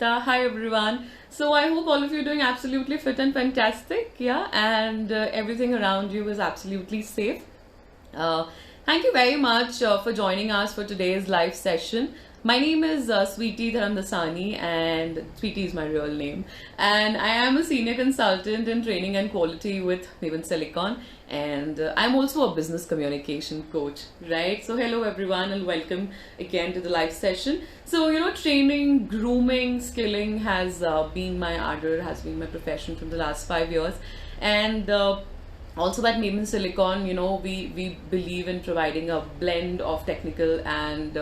Namaskar. Hi everyone. So I hope all of you are doing absolutely fit and fantastic. Yeah, and everything around you is absolutely safe. Uh, Thank you very much for joining us for today's live session. My name is Sweetie Dharamdasani, and Sweetie is my real name. And I am a senior consultant in training and quality with Maven Silicon. And I'm also a business communication coach, right? So, hello everyone, and welcome again to the live session. So, training, grooming, skilling has been my ardor, has been my profession from the last 5 years. And also at Maven Silicon, we believe in providing a blend of technical and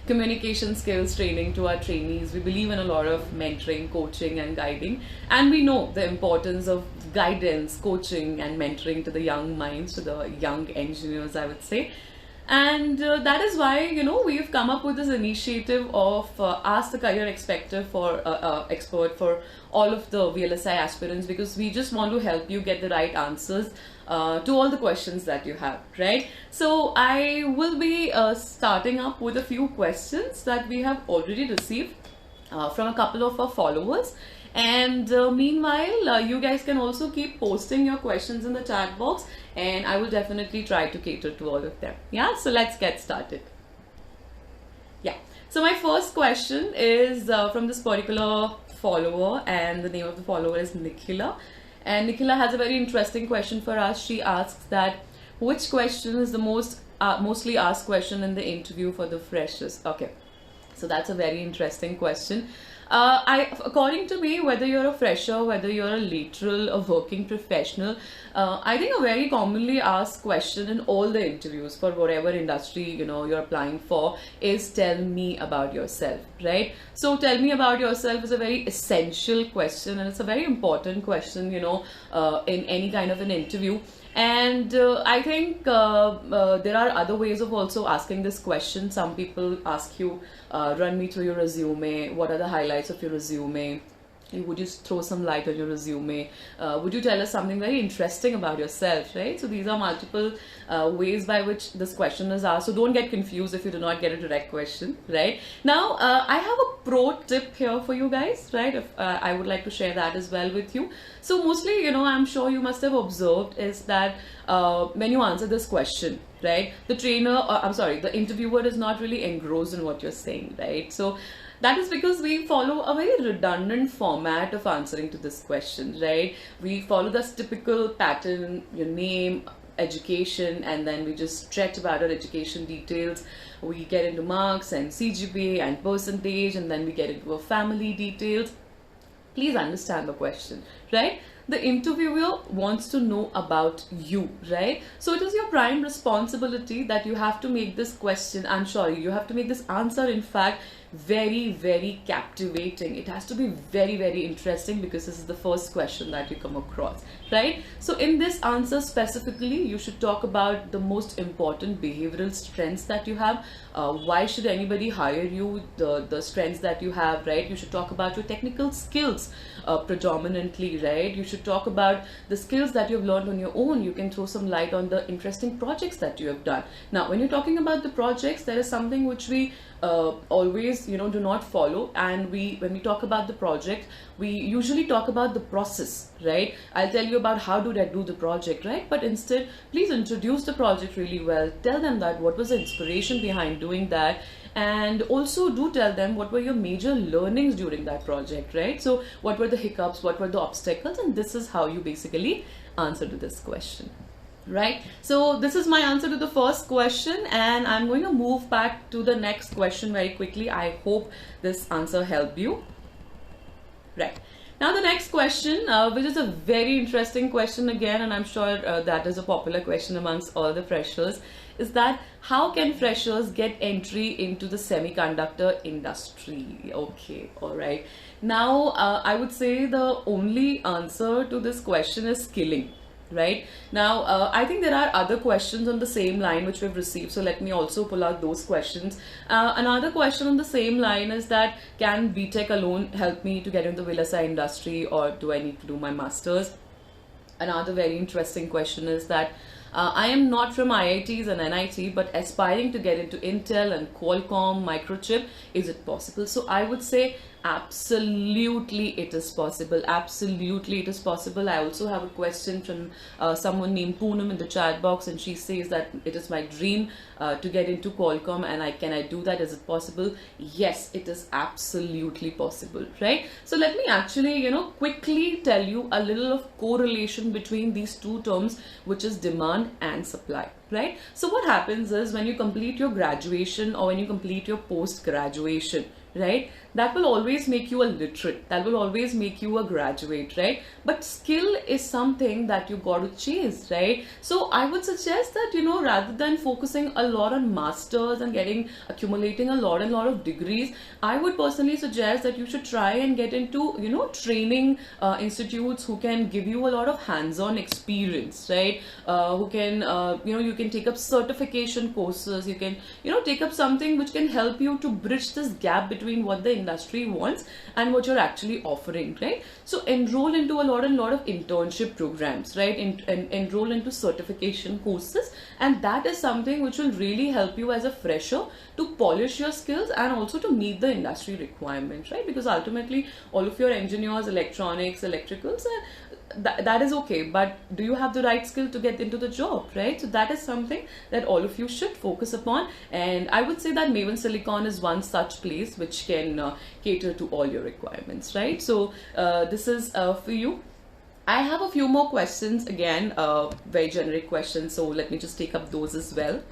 communication skills training to our trainees. We believe in a lot of mentoring, coaching, and guiding, and we know the importance of guidance, coaching, and mentoring to the young minds, to the young engineers, I would say. And that is why we've come up with this initiative of Ask the Career Expert for all of the VLSI aspirants, because we just want to help you get the right answers to all the questions that you have, right? So I will be starting up with a few questions that we have already received from a couple of our followers. And meanwhile, you guys can also keep posting your questions in the chat box, and I will definitely try to cater to all of them. Yeah, so let's get started. Yeah, so my first question is from this particular follower, and the name of the follower is Nikhila. And Nikhila has a very interesting question for us. She asks that which question is the mostly asked question in the interview for the freshers? Okay, so that's a very interesting question. According to me, whether you're a fresher, whether you're a lateral, a working professional, I think a very commonly asked question in all the interviews for whatever industry you're applying for is tell me about yourself, right? So tell me about yourself is a very essential question, and it's a very important question, in any kind of an interview. And I think there are other ways of also asking this question. Some people ask you, run me through your resume. What are the highlights of your resume? Would you throw some light on your resume? Would you tell us something very interesting about yourself, right? So these are multiple ways by which this question is asked. So don't get confused if you do not get a direct question, right? Now, I have a pro tip here for you guys, right? If, I would like to share that as well with you. So mostly, I'm sure you must have observed is that when you answer this question, right, the interviewer is not really engrossed in what you're saying, right? So that is because we follow a very redundant format of answering to this question, right? We follow this typical pattern, your name, education, and then we just stretch about our education details. We get into marks and CGPA and percentage, and then we get into our family details. Please understand the question, right? The interviewer wants to know about you, right? So it is your prime responsibility that you have to make this question, you have to make this answer, in fact, very, very captivating. It has to be very, very interesting, because this is the first question that you come across, right? So in this answer specifically, you should talk about the most important behavioral strengths that you have. Why should anybody hire you? The strengths that you have, right? You should talk about your technical skills predominantly, right? You should talk about the skills that you've learned on your own. You can throw some light on the interesting projects that you have done. Now, when you're talking about the projects, there is something which we always do not follow, and when we talk about the project, we usually talk about the process, right? I'll tell you about how did I do the project, right? But instead, please introduce the project really well. Tell them that what was the inspiration behind doing that, and also do tell them what were your major learnings during that project, right? So what were the hiccups, what were the obstacles, and this is how you basically answer to this question, right? So this is my answer to the first question, and I'm going to move back to the next question very quickly. I hope this answer helped you. Right. Now the next question, which is a very interesting question again, and I'm sure that is a popular question amongst all the freshers, is that how can freshers get entry into the semiconductor industry? Okay, all right. Now I would say the only answer to this question is skilling. Right now, I think there are other questions on the same line which we've received, so let me also pull out those questions. Another question on the same line is that can BTech alone help me to get into the VLSI industry, or do I need to do my masters? Another very interesting question is that I am not from IITs and NIT, but aspiring to get into Intel and Qualcomm, Microchip. Is it possible? So I would say absolutely it is possible. Absolutely it is possible. I also have a question from someone named Poonam in the chat box, and she says that it is my dream to get into Qualcomm, and can I do that? Is it possible? Yes, it is absolutely possible, right? So let me actually quickly tell you a little of correlation between these two terms, which is demand and supply, right? So what happens is, when you complete your graduation or when you complete your post graduation, right, that will always make you a literate, that will always make you a graduate, right? But skill is something that you got to chase, right? So I would suggest that rather than focusing a lot on masters and accumulating a lot of degrees, I would personally suggest that you should try and get into training institutes who can give you a lot of hands-on experience, right? Who can you can take up certification courses, you can take up something which can help you to bridge this gap between what the industry wants and what you're actually offering, right? So enroll into a lot of internship programs, right? Enroll into certification courses, and that is something which will really help you as a fresher to polish your skills and also to meet the industry requirements, right? Because ultimately all of your engineers, electronics, electricals, that is okay, but do you have the right skill to get into the job, right? So that is something that all of you should focus upon, and I would say that Maven Silicon is one such place which can cater to all your requirements, right? So this is for you. I have a few more questions, again very generic questions, so let me just take up those as well.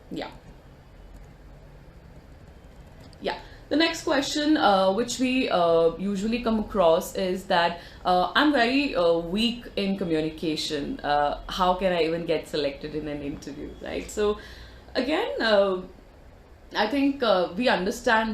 Yeah. The next question which we usually come across is that I'm very weak in communication. How can I even get selected in an interview, right? So again, I think we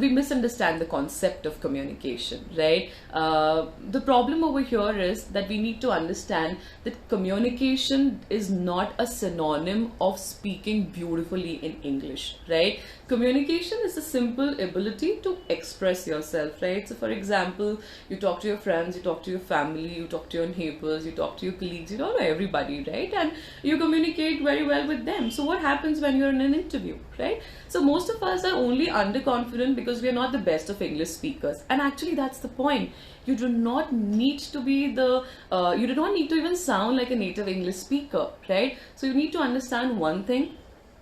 misunderstand the concept of communication, right? The problem over here is that we need to understand that communication is not a synonym of speaking beautifully in English, right? Communication is a simple ability to express yourself, right? So for example, you talk to your friends, you talk to your family, you talk to your neighbors, you talk to your colleagues, you talk to everybody, right? And you communicate very well with them. So what happens when you're in an interview, right? So most of us are only underconfident because we are not the best of English speakers, and actually that's the point. You do not need to be you do not need to even sound like a native English speaker, right? So you need to understand one thing: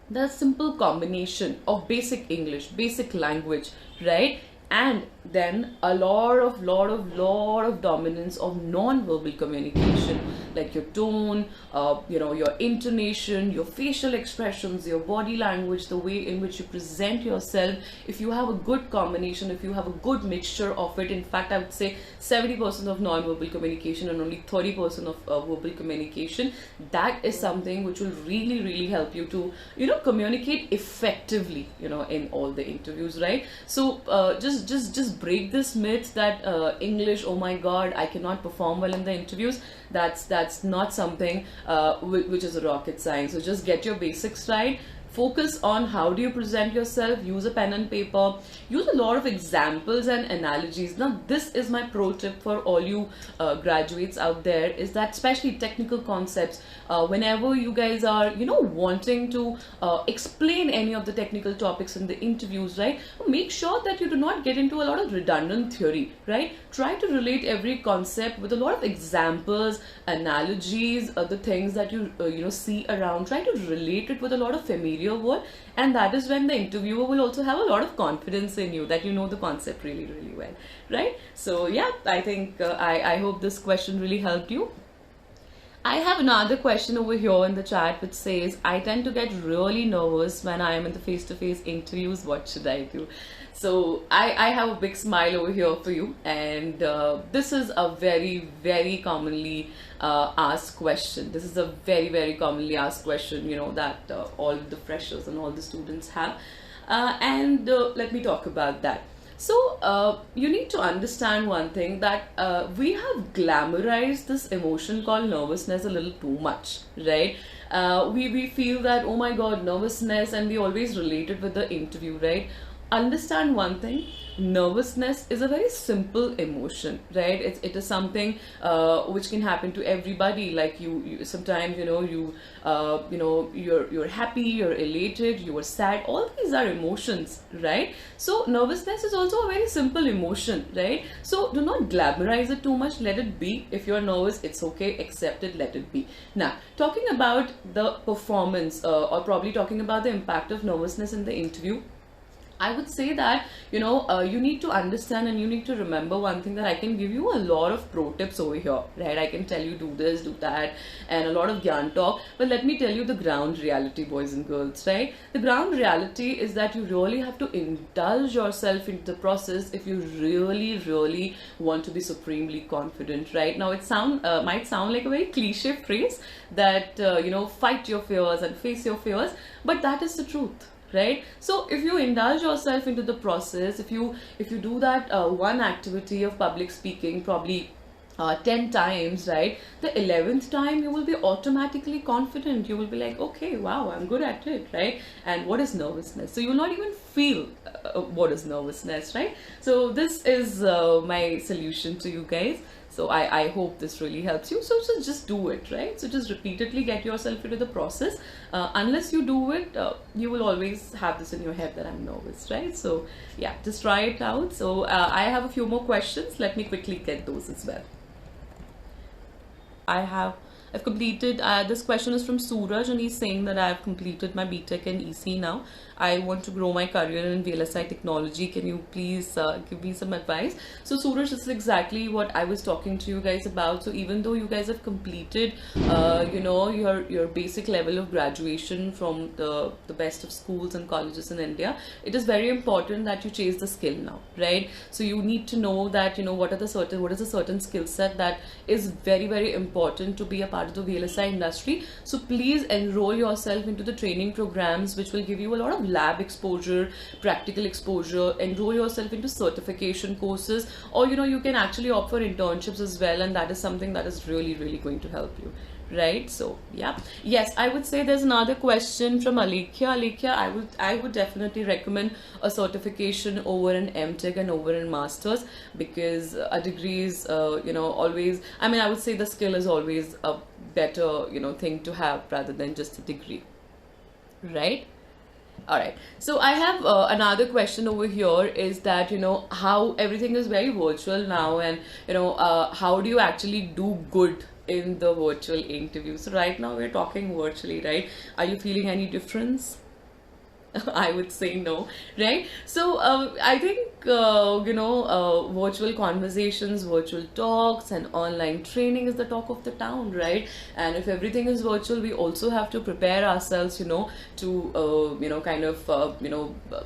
the simple combination of basic English, basic language, right? And then a lot of dominance of non-verbal communication, like your tone, your intonation, your facial expressions, your body language, the way in which you present yourself. If you have a good combination, if you have a good mixture of it, in fact I would say 70% of non-verbal communication and only 30% of verbal communication, that is something which will really help you to communicate effectively in all the interviews, right? So just break this myth that English, oh my god, I cannot perform well in the interviews. That's not something which is a rocket science. So just get your basics right. Focus on how do you present yourself, use a pen and paper, use a lot of examples and analogies. Now this is my pro tip for all you graduates out there, is that especially technical concepts, whenever you guys are wanting to explain any of the technical topics in the interviews, right, make sure that you do not get into a lot of redundant theory, right? Try to relate every concept with a lot of examples, analogies, the things that you see around. Try to relate it with a lot of familiar word, and that is when the interviewer will also have a lot of confidence in you that you know the concept really well, right? So yeah, I think I hope this question really helped you. I have another question over here in the chat which says, I tend to get really nervous when I am in the face-to-face interviews. What should I do? So I have a big smile over here for you, and this is a very commonly asked question. This is a very commonly asked question, that all the freshers and all the students have, and let me talk about that. So you need to understand one thing, that we have glamorized this emotion called nervousness a little too much, right? We feel that, oh my god, nervousness, and we always relate it with the interview, right? understand one thing: nervousness is a very simple emotion, right? It is something which can happen to everybody. Like you sometimes, you're happy, you're elated, you're sad. All these are emotions, right? So nervousness is also a very simple emotion, right? So do not glamorize it too much. Let it be. If you're nervous, it's okay, accept it, let it be. Now, talking about the performance, or probably talking about the impact of nervousness in the interview, I would say that you need to understand and you need to remember one thing, that I can give you a lot of pro tips over here, right? I can tell you do this, do that, and a lot of gyan talk. But let me tell you the ground reality, boys and girls, right? The ground reality is that you really have to indulge yourself into the process if you really, really want to be supremely confident, right? Now, it might sound like a very cliche phrase that fight your fears and face your fears, but that is the truth, right? So if you indulge yourself into the process, if you do that one activity of public speaking probably 10 times, right, the 11th time you will be automatically confident. You will be like, okay, wow, I'm good at it, right? And what is nervousness? So you will not even feel what is nervousness, right? So this is my solution to you guys. So I hope this really helps you. So just do it, right? So just repeatedly get yourself into the process. Unless you do it, you will always have this in your head that I'm nervous, right? So yeah, just try it out. So I have a few more questions. Let me quickly get those as well. I've completed, this question is from Suraj, and he's saying that I've completed my BTech in EC now. I want to grow my career in VLSI technology. Can you please give me some advice? So Suraj, this is exactly what I was talking to you guys about. So even though you guys have completed, your basic level of graduation from the best of schools and colleges in India, it is very important that you chase the skill now, right? So you need to know that, what is a certain skill set that is very, very important to be a part of the VLSI industry. So please enroll yourself into the training programs which will give you a lot of lab exposure, practical exposure. Enroll yourself into certification courses, or you can actually opt for internships as well, and that is something that is really, really going to help you, right? So yeah, yes, I would say there's another question from Alekhya. I would definitely recommend a certification over an MTech and over an masters, because a degree is always, I would say the skill is always a better thing to have rather than just a degree, right? All right. So I have another question over here, is that, how everything is very virtual now, and, how do you actually do good in the virtual interview? So right now we're talking virtually, right? Are you feeling any difference? I would say no, right? So I think virtual conversations, virtual talks, and online training is the talk of the town, right? And if everything is virtual, we also have to prepare ourselves, to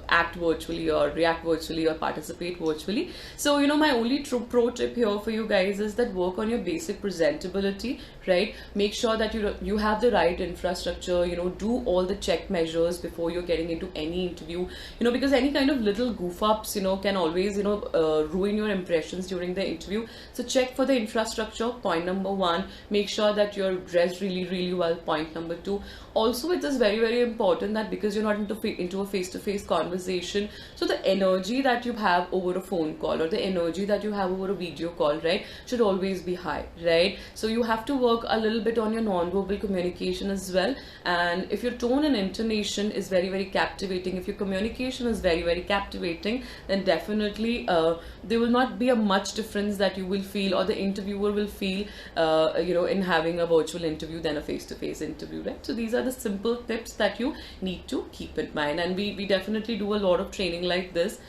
act virtually or react virtually or participate virtually. So my only pro tip here for you guys is that work on your basic presentability, right? Make sure that you have the right infrastructure. Do all the check measures before you're getting into any interview, because any kind of little goof ups can always ruin your impressions during the interview. So check for the infrastructure, point number one. Make sure that you're dressed really, really well, point number two. Also, it is very, very important that, because you're not into a face-to-face conversation, so the energy that you have over a phone call, or the energy that you have over a video call, right, should always be high, right? So you have to work a little bit on your non-verbal communication as well. And if your tone and intonation is very, very captivating, if your communication is very, very captivating, then definitely there will not be a much difference that you will feel, or the interviewer will feel in having a virtual interview than a face-to-face interview, right? So these are the simple tips that you need to keep in mind, and we definitely do a lot of training like this,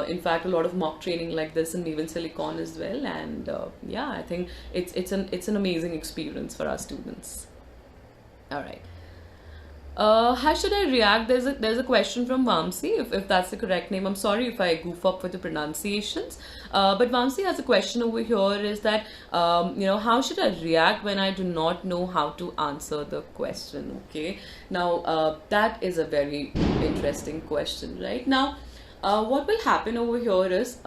in fact a lot of mock training like this in Maven Silicon as well. And yeah, I think it's an amazing experience for our students. All right. How should I react? There's a question from Vamsi, if that's the correct name. I'm sorry if I goof up with the pronunciations. But Vamsi has a question over here, is that, how should I react when I do not know how to answer the question? Okay. Now, that is a very interesting question, right? Now, What will happen over here is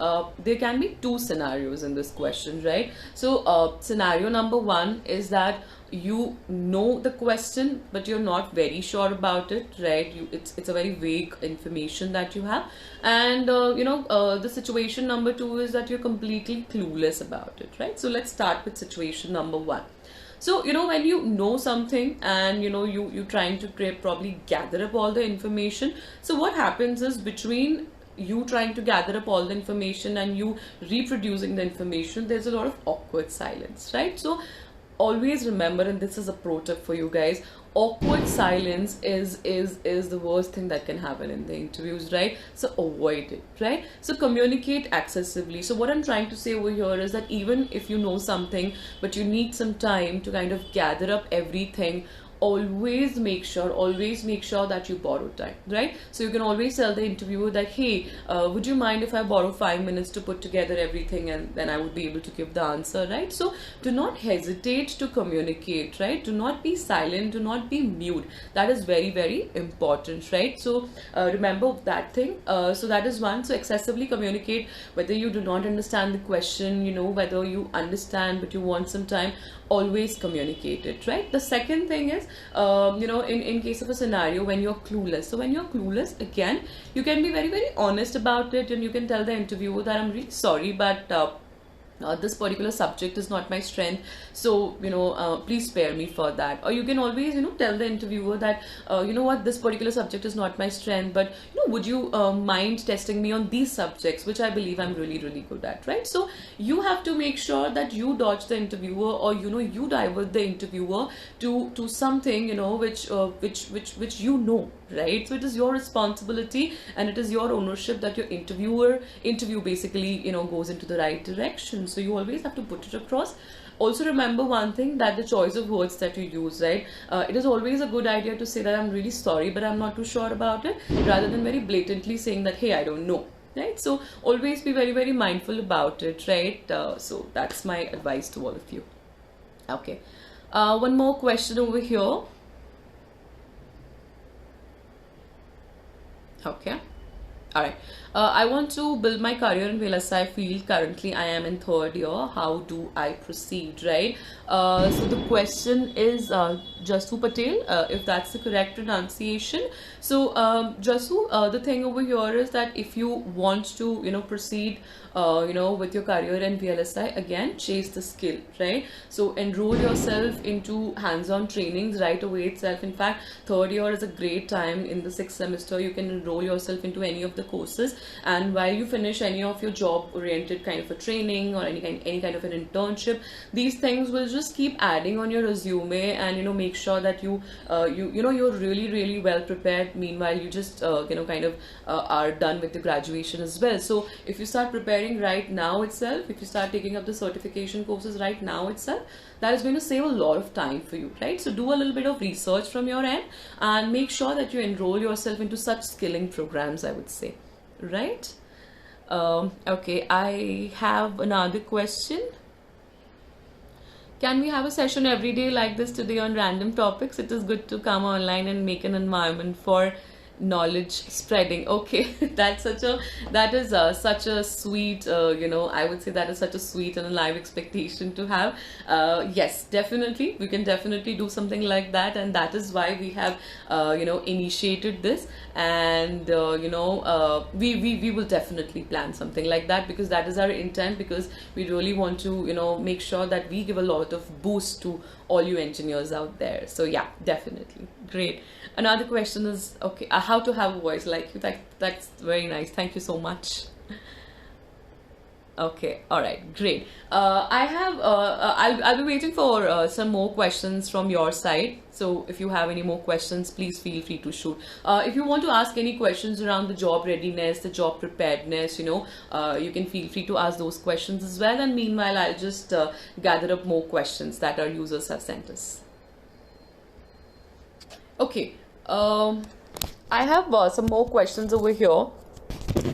there can be two scenarios in this question, right? So scenario number one is that you know the question but you're not very sure about it, right? It's a very vague information that you have. And the situation number two is that you're completely clueless about it, right? So let's start with situation number one. So when you know something and you're trying to probably gather up all the information. So what happens is, between you trying to gather up all the information and you reproducing the information, there's a lot of awkward silence, right? So always remember, and this is a pro tip for you guys, awkward silence is the worst thing that can happen in the interviews, right? So avoid it, right? So communicate accessibly. So what I'm trying to say over here is that even if you know something but you need some time to kind of gather up everything, always make sure that you borrow time, right? So you can always tell the interviewer that, hey, would you mind if I borrow 5 minutes to put together everything, and then I would be able to give the answer, right? So do not hesitate to communicate, right? Do not be silent, do not be mute. That is very, very important, right? So remember that thing. So that is one. So excessively communicate, whether you do not understand the question, whether you understand but you want some time, always communicate it, right? The second thing is, in case of a scenario when you're clueless. So when you're clueless, again, you can be very, very honest about it, and you can tell the interviewer that I'm really sorry, but this particular subject is not my strength, so please spare me for that. Or you can always tell the interviewer that what, this particular subject is not my strength, but would you mind testing me on these subjects which I believe I'm really, really good at, right? So you have to make sure that you dodge the interviewer, or you divert the interviewer to something which right? So it is your responsibility and it is your ownership that your interview basically goes into the right direction. So you always have to put it across. Also remember one thing, that the choice of words that you use, right? It is always a good idea to say that I'm really sorry but I'm not too sure about it, rather than very blatantly saying that, hey, I don't know, right? So always be very, very mindful about it, right? So that's my advice to all of you. Okay, one more question over here. Okay. All right. I want to build my career in VLSI field. Currently, I am in third year. How do I proceed, right? So the question is Jasu Patel, if that's the correct pronunciation. So Jasu, the thing over here is that if you want to, proceed, with your career in VLSI, again, chase the skill, right? So enroll yourself into hands-on trainings right away itself. In fact, third year is a great time. In the 6th semester, you can enroll yourself into any of the courses, and while you finish any of your job-oriented kind of a training or any kind of an internship, these things will just keep adding on your resume, and make sure that you're really, really well prepared. Meanwhile, you just are done with the graduation as well. So if you start preparing right now itself, if you start taking up the certification courses right now itself, that is going to save a lot of time for you, right? So do a little bit of research from your end and make sure that you enroll yourself into such skilling programs, I would say, right? Okay, I have another question. Can we have a session every day like this today on random topics? It is good to come online and make an environment for knowledge spreading. Okay, that is such a sweet, I would say that is such a sweet and a live expectation to have. Yes, definitely, we can definitely do something like that, and that is why we have initiated this. And we will definitely plan something like that, because that is our intent, because we really want to make sure that we give a lot of boost to all you engineers out there. So yeah, definitely. Great. Another question is, okay, how to have a voice like you. That's very nice. Thank you so much. Okay, all right, great. I'll be waiting for some more questions from your side. So if you have any more questions, please feel free to shoot. If you want to ask any questions around the job readiness, the job preparedness, you can feel free to ask those questions as well. And meanwhile, I'll just gather up more questions that our users have sent us. Okay, I have some more questions over here,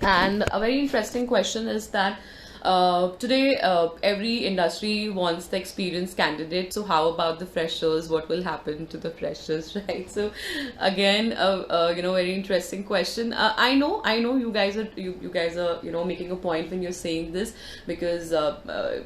and a very interesting question is that Today, every industry wants the experienced candidate. So how about the freshers? What will happen to the freshers, right? So again, very interesting question. I know you guys are, making a point when you're saying this, because a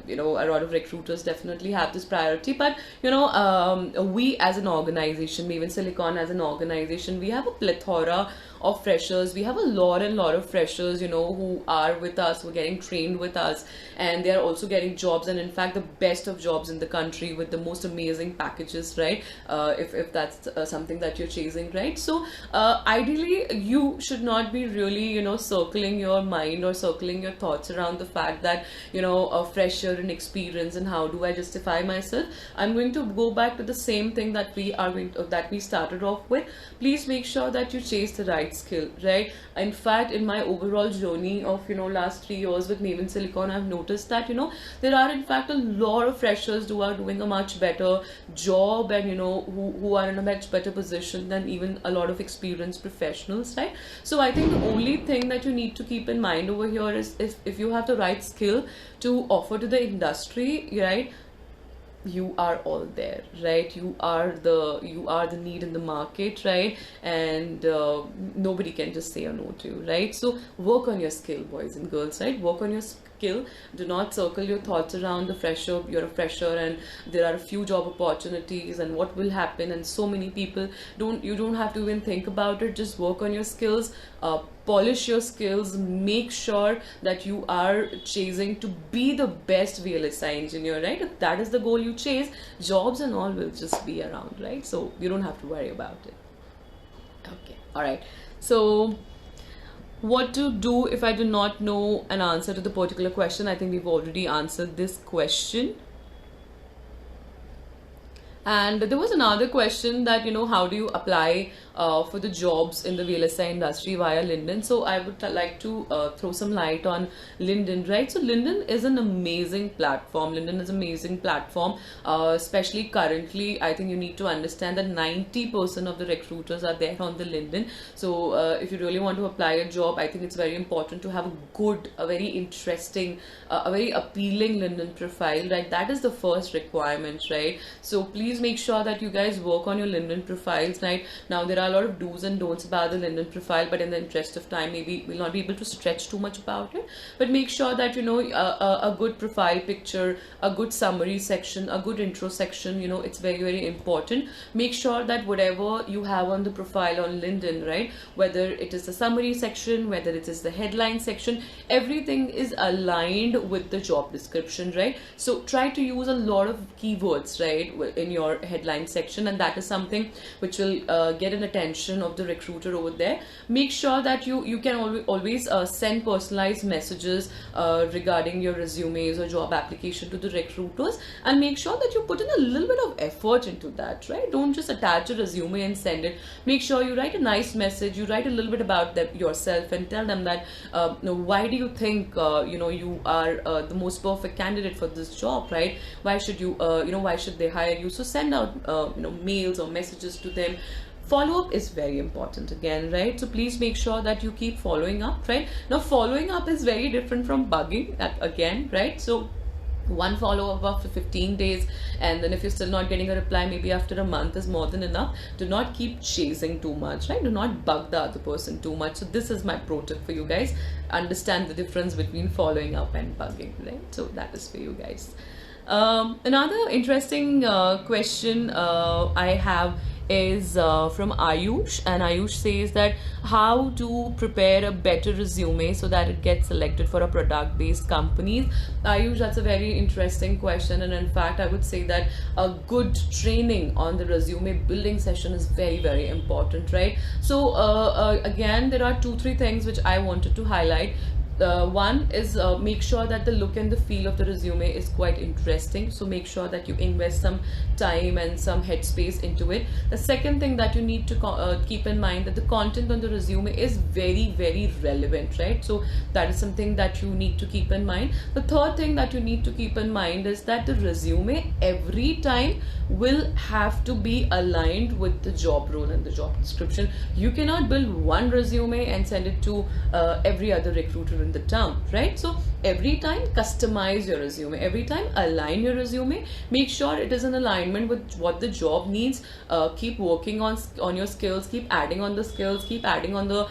lot of recruiters definitely have this priority. But we as an organization, Maven Silicon as an organization, we have a plethora of freshers. We have a lot of freshers, who are with us, who are getting trained with us, and they are also getting jobs, and in fact the best of jobs in the country with the most amazing packages, right? If that's something that you're chasing, right? So ideally you should not be really, circling your mind or circling your thoughts around the fact that, a fresher and experience and how do I justify myself. I'm going to go back to the same thing that we started off with. Please make sure that you chase the right skill, right? In fact, in my overall journey of last 3 years with Maven Silicon, I've noticed that there are in fact a lot of freshers who are doing a much better job, and who are in a much better position than even a lot of experienced professionals, right? So I think the only thing that you need to keep in mind over here is, if you have the right skill to offer to the industry, right, you are all there, right? You are the need in the market, right? And nobody can just say a no to you, right? So work on your skill, boys and girls, right? Work on your skill. Do not circle your thoughts around the fresher. You're a fresher and there are a few job opportunities and what will happen, and so many people. You don't have to even think about it. Just work on your skills, polish your skills, make sure that you are chasing to be the best VLSI engineer, right? If that is the goal you chase, jobs and all will just be around, right? So you don't have to worry about it. Okay, all right. So what to do if I do not know an answer to the particular question? I think we've already answered this question. And there was another question that, how do you apply for the jobs in the VLSI industry via LinkedIn? So I would like to throw some light on LinkedIn, right? So LinkedIn is an amazing platform. Especially currently. I think you need to understand that 90% of the recruiters are there on the LinkedIn. So if you really want to apply a job, I think it's very important to have a very interesting, a very appealing LinkedIn profile, right? That is the first requirement, right? So please make sure that you guys work on your LinkedIn profiles, right? Now there are a lot of do's and don'ts about the LinkedIn profile, but in the interest of time, maybe we'll not be able to stretch too much about it. But make sure that a good profile picture, a good summary section, a good intro section, it's very important. Make sure that whatever you have on the profile on LinkedIn, right, whether it is the summary section, whether it is the headline section, everything is aligned with the job description, right? So try to use a lot of keywords, right, in your headline section, and that is something which will get an attention of the recruiter over there. Make sure that you can always send personalized messages regarding your resumes or job application to the recruiters, and make sure that you put in a little bit of effort into that, right? Don't just attach a resume and send it. Make sure you write a nice message, you write a little bit about yourself, and tell them that why do you think you are the most perfect candidate for this job, right? Why should you why should they hire you? So send out mails or messages to them. Follow-up is very important again, right? So please make sure that you keep following up, right? Now following up is very different from bugging again, right? So one follow-up after 15 days, and then if you're still not getting a reply, maybe after a month is more than enough. Do not keep chasing too much, right? Do not bug the other person too much. So this is my pro tip for you guys. Understand the difference between following up and bugging, right? So that is for you guys. Another interesting question I have is from Ayush, and Ayush says that how to prepare a better resume so that it gets selected for a product-based companies. Ayush, that's a very interesting question, and in fact I would say that a good training on the resume building session is very important, right? So again, there are 2-3 things which I wanted to highlight. One is make sure that the look and the feel of the resume is quite interesting. So make sure that you invest some time and some headspace into it. The second thing that you need to keep in mind that the content on the resume is very relevant, right? So that is something that you need to keep in mind. The third thing that you need to keep in mind is that the resume every time will have to be aligned with the job role and the job description. You cannot build one resume and send it to every other recruiter in in the term, right? So every time customize your resume, every time align your resume, make sure it is in alignment with what the job needs. Keep working on your skills, keep adding on the skills, keep adding on the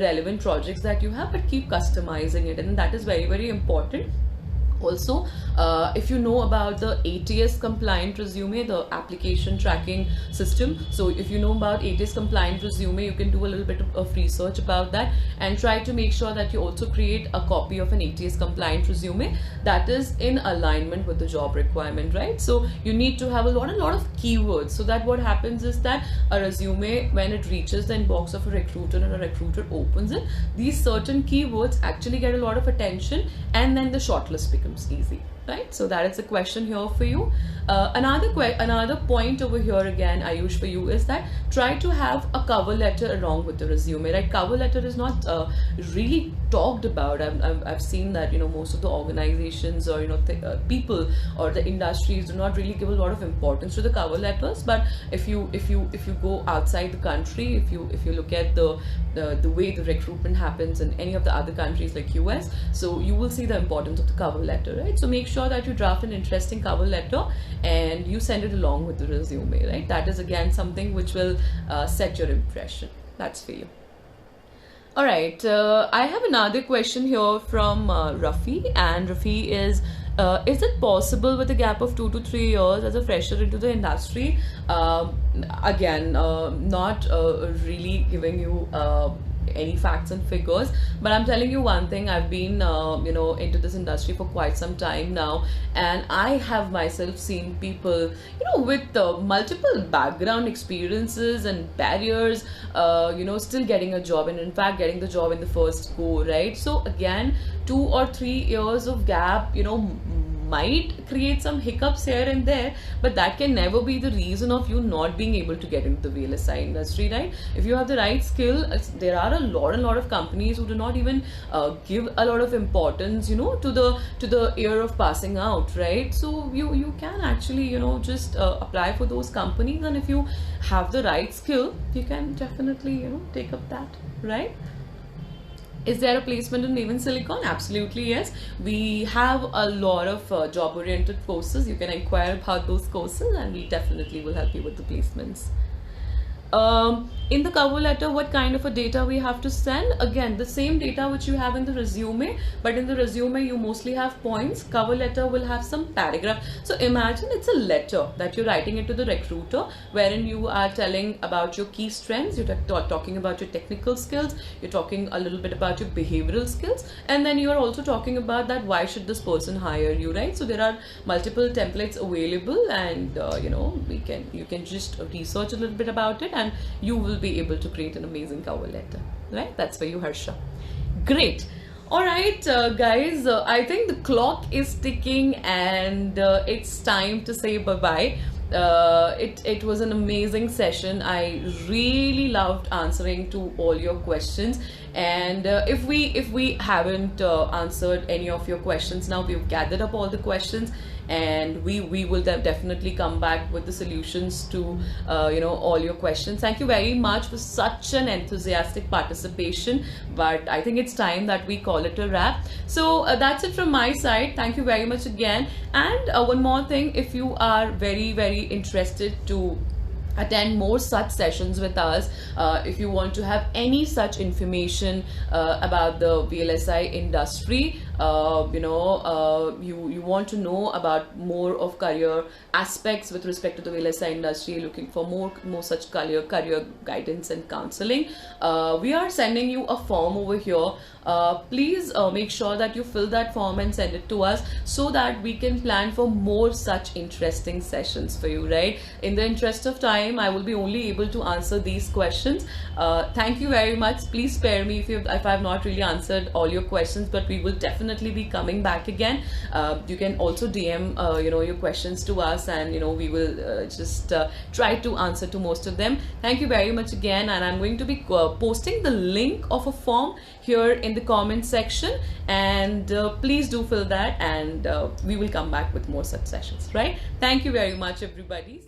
relevant projects that you have, but keep customizing it, and that is very, very important. Also, if you know about the ATS compliant resume, the application tracking system, so if you know about ATS compliant resume, you can do a little bit of research about that and try to make sure that you also create a copy of an ATS compliant resume that is in alignment with the job requirement, right? So you need to have a lot of keywords, so that what happens is that a resume, when it reaches the inbox of a recruiter and a recruiter opens it, these certain keywords actually get a lot of attention, and then the shortlist becomes easy, right? So that is a question here for you. Another point over here again, Ayush, for you is that try to have a cover letter along with the resume, right? Cover letter is not really talked about. I've seen that, you know, most of the organizations or, you know, people or the industries do not really give a lot of importance to the cover letters. But if you go outside the country, if you look at the way the recruitment happens in any of the other countries like US, so you will see the importance of the cover letter, right? So make sure that you draft an interesting cover letter and you send it along with the resume, right? That is again something which will set your impression. That's for you. All right, I have another question here from Rafi, and Rafi is it possible with a gap of 2 to 3 years as a fresher into the industry? Again, not really giving you any facts and figures, but I'm telling you one thing. I've been you know, into this industry for quite some time now, and I have myself seen people, you know, with multiple background experiences and barriers, you know, still getting a job, and in fact getting the job in the first go, right? So again, 2 or 3 years of gap, you know, might create some hiccups here and there, but that can never be the reason of you not being able to get into the VLSI industry, right? If you have the right skill, there are a lot of companies who do not even give a lot of importance, you know, to the year of passing out, right? So you can actually, you know, just apply for those companies, and if you have the right skill, you can definitely, you know, take up that, right? Is there a placement in Naven Silicon? Absolutely yes. We have a lot of job-oriented courses. You can inquire about those courses, and we definitely will help you with the placements. In the cover letter, what kind of a data we have to send? Again, the same data which you have in the resume, but in the resume you mostly have points. Cover letter will have some paragraph. So imagine it's a letter that you're writing it to the recruiter, wherein you are telling about your key strengths, you're talking about your technical skills, you're talking a little bit about your behavioral skills, and then you're also talking about that why should this person hire you, right? So there are multiple templates available, and you know, you can just research a little bit about it, and you will be able to create an amazing cover letter, right? That's for you, Harsha. Great. All right, guys, I think the clock is ticking, and it's time to say bye-bye. It was an amazing session. I really loved answering to all your questions, and if we haven't answered any of your questions now, we've gathered up all the questions, and we will definitely come back with the solutions to you know, all your questions. Thank you very much for such an enthusiastic participation, but I think it's time that we call it a wrap. So that's it from my side. Thank you very much again, and one more thing, if you are very interested to attend more such sessions with us, if you want to have any such information about the VLSI industry, you know, you want to know about more of career aspects with respect to the VLSI industry, looking for more such career guidance and counseling, we are sending you a form over here. Please make sure that you fill that form and send it to us, so that we can plan for more such interesting sessions for you, right? In the interest of time, I will be only able to answer these questions. Thank you very much. Please spare me if I have not really answered all your questions, but we will definitely be coming back again. You can also DM you know, your questions to us, and you know, we will just try to answer to most of them. Thank you very much again, and I'm going to be posting the link of a form here in the comment section, and please do fill that, and we will come back with more such sessions, right? Thank you very much, everybody.